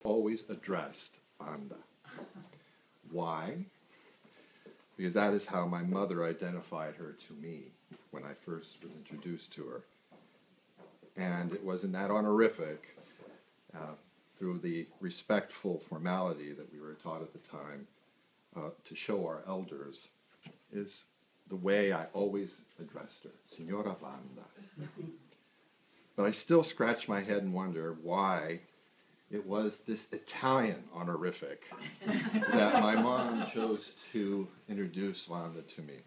always addressed Wanda. Why? Because that is how my mother identified her to me when I first was introduced to her. And it was in that honorific, through the respectful formality that we were taught at the time, to show our elders, is the way I always addressed her, Signora Wanda. But I still scratch my head and wonder why it was this Italian honorific that my mom chose to introduce Wanda to me.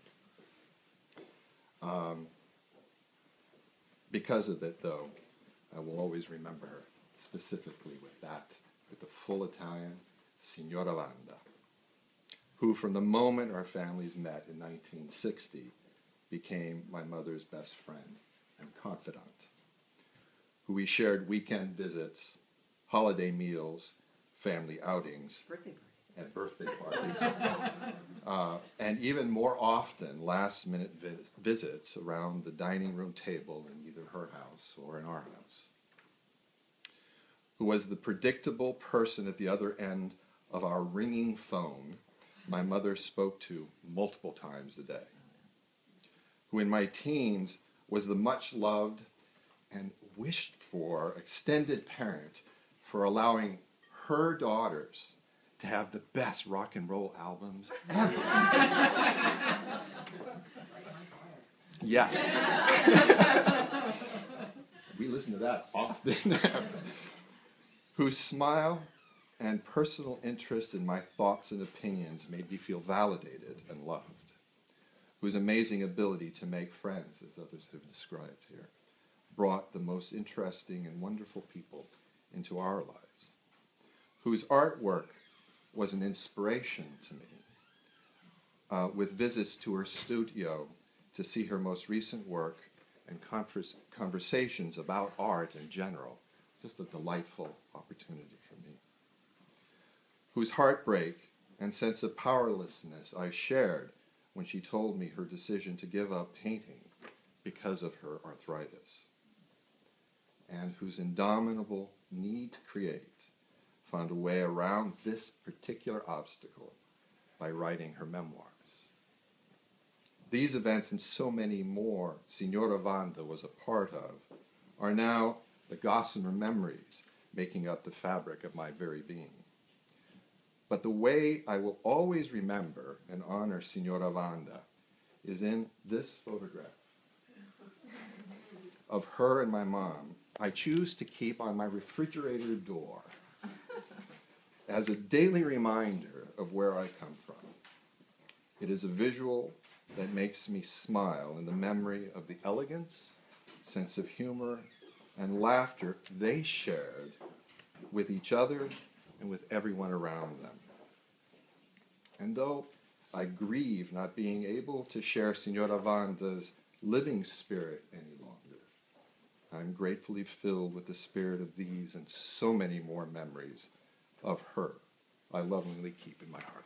Because of it, though, I will always remember her specifically with the full Italian, Signora Wanda, who from the moment our families met in 1960 became my mother's best friend and confidant, who we shared weekend visits, holiday meals, family outings, birthday parties, and even more often last-minute visits around the dining room table in either her house or in our house, who was the predictable person at the other end of our ringing phone my mother spoke to multiple times a day, who in my teens was the much-loved and wished-for extended parent for allowing her daughters to have the best rock and roll albums ever. Yes. We listen to that often. Whose smile and personal interest in my thoughts and opinions made me feel validated and loved. Whose amazing ability to make friends, as others have described here, brought the most interesting and wonderful people into our lives. Whose artwork was an inspiration to me, with visits to her studio to see her most recent work and conversations about art in general. Just a delightful opportunity for me. Whose heartbreak and sense of powerlessness I shared when she told me her decision to give up painting because of her arthritis. And whose indomitable need to create found a way around this particular obstacle by writing her memoirs. These events and so many more Signora Wanda was a part of are now the gossamer memories making up the fabric of my very being. But the way I will always remember and honor Signora Wanda is in this photograph of her and my mom. I choose to keep on my refrigerator door as a daily reminder of where I come from. It is a visual that makes me smile in the memory of the elegance, sense of humor, and laughter they shared with each other and with everyone around them. And though I grieve not being able to share Signora Wanda's living spirit any longer, I'm gratefully filled with the spirit of these and so many more memories of her I lovingly keep in my heart.